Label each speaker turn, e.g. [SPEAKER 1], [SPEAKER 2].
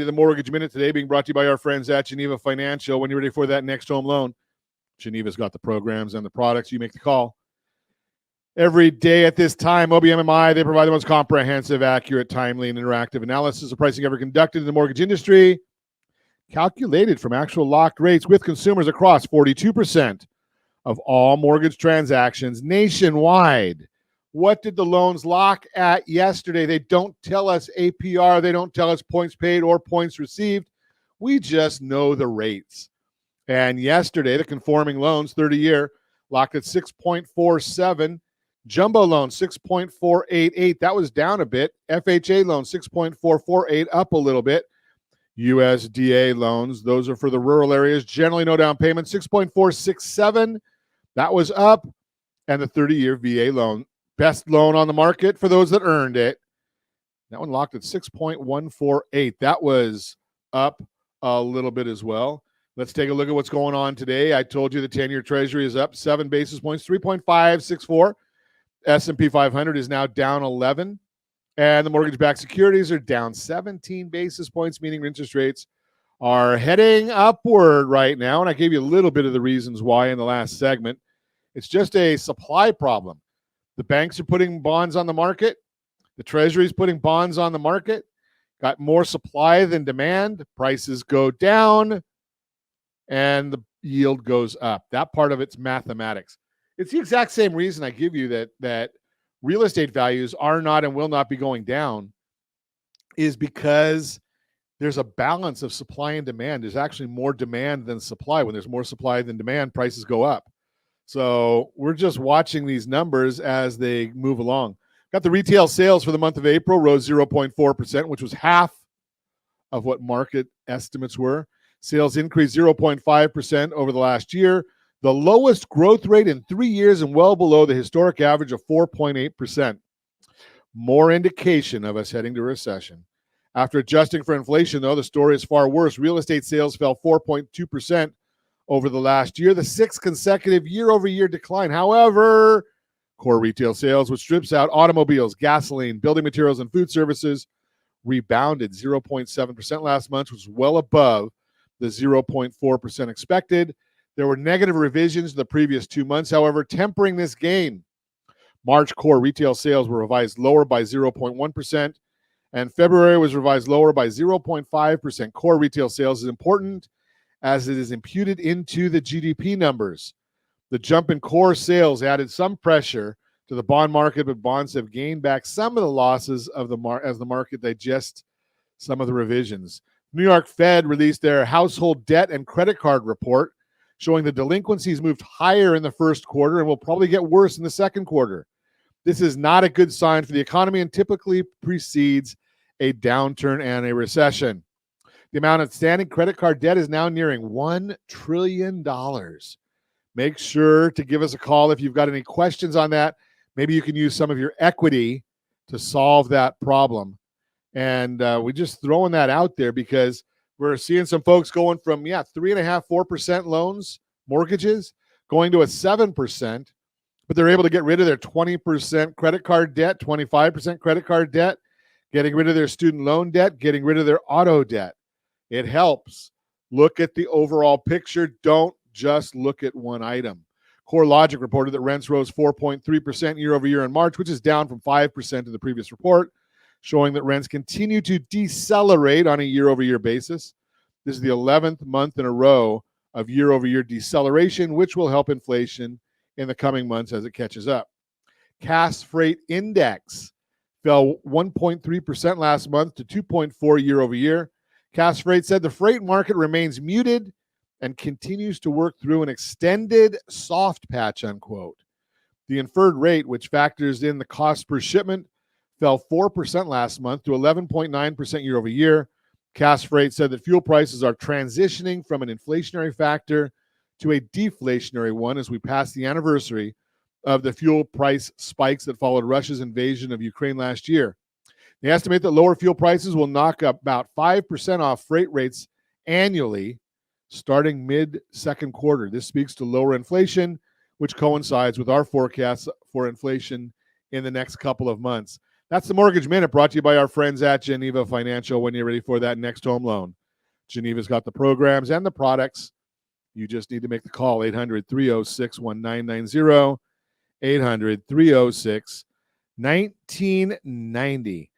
[SPEAKER 1] The Mortgage Minute today being brought to you by our friends at Geneva Financial. When you're ready for that next home loan, Geneva's got the programs and the products. You make the call. Every day at this time, OBMMI, they provide the most comprehensive, accurate, timely, and interactive analysis of pricing ever conducted in the mortgage industry, calculated from actual locked rates with consumers across 42% of all mortgage transactions nationwide. What did the loans lock at yesterday? They don't tell us APR. They don't tell us points paid or points received. We just know the rates. And yesterday, the conforming loans, 30-year, locked at 6.47. Jumbo loan, 6.488. That was down a bit. FHA loan, 6.448, up a little bit. USDA loans, those are for the rural areas. Generally no down payment, 6.467. That was up. And the 30-year VA loan, best loan on the market for those that earned it. That one locked at 6.148. That was up a little bit as well. Let's take a look at what's going on today. I told you the 10-year Treasury is up 7 basis points, 3.564. S&P 500 is now down 11. And the mortgage-backed securities are down 17 basis points, meaning interest rates are heading upward right now. And I gave you a little bit of the reasons why in the last segment. It's just a supply problem. The banks are putting bonds on the market. The Treasury is putting bonds on the market. Got more supply than demand. Prices go down, and the yield goes up. That part of it's mathematics. It's the exact same reason I give you that real estate values are not and will not be going down is because there's a balance of supply and demand. There's actually more demand than supply. When there's more supply than demand, prices go up. So we're just watching these numbers as they move along. Got the retail sales for the month of April rose 0.4%, which was half of what market estimates were. Sales increased 0.5% over the last year, the lowest growth rate in 3 years and well below the historic average of 4.8%. More indication of us heading to recession. After adjusting for inflation, though, the story is far worse. Real estate sales fell 4.2% over the last year, the sixth consecutive year-over-year decline. However, core retail sales, which strips out automobiles, gasoline, building materials, and food services, rebounded 0.7% last month, which was well above the 0.4% expected. There were negative revisions the previous 2 months, however, tempering this gain. March core retail sales were revised lower by 0.1%, and February was revised lower by 0.5%. Core retail sales is important as it is imputed into the GDP numbers. The jump in core sales added some pressure to the bond market, but bonds have gained back some of the losses of as the market digests some of the revisions. New York Fed released their household debt and credit card report, showing the delinquencies moved higher in the first quarter and will probably get worse in the second quarter. This is not a good sign for the economy and typically precedes a downturn and a recession. The amount of outstanding credit card debt is now nearing $1 trillion. Make sure to give us a call if you've got any questions on that. Maybe you can use some of your equity to solve that problem. And we're just throwing that out there because we're seeing some folks going from, 3.5%, 4% loans, mortgages, going to a 7%, but they're able to get rid of their 20% credit card debt, 25% credit card debt, getting rid of their student loan debt, getting rid of their auto debt. It helps. Look at the overall picture. Don't just look at one item. CoreLogic reported that rents rose 4.3% year over year in March, which is down from 5% in the previous report, showing that rents continue to decelerate on a year-over-year basis. This is the 11th month in a row of year-over-year deceleration, which will help inflation in the coming months as it catches up. Cass Freight Index fell 1.3% last month to 2.4 year-over-year. Cass Freight said the freight market remains muted and continues to work through an extended soft patch, unquote. The inferred rate, which factors in the cost per shipment, fell 4% last month to 11.9% year over year. Cass Freight said that fuel prices are transitioning from an inflationary factor to a deflationary one as we pass the anniversary of the fuel price spikes that followed Russia's invasion of Ukraine last year. They estimate that lower fuel prices will knock about 5% off freight rates annually starting mid-second quarter. This speaks to lower inflation, which coincides with our forecasts for inflation in the next couple of months. That's the Mortgage Minute, brought to you by our friends at Geneva Financial. When you're ready for that next home loan, Geneva's got the programs and the products. You just need to make the call, 800-306-1990, 800-306-1990.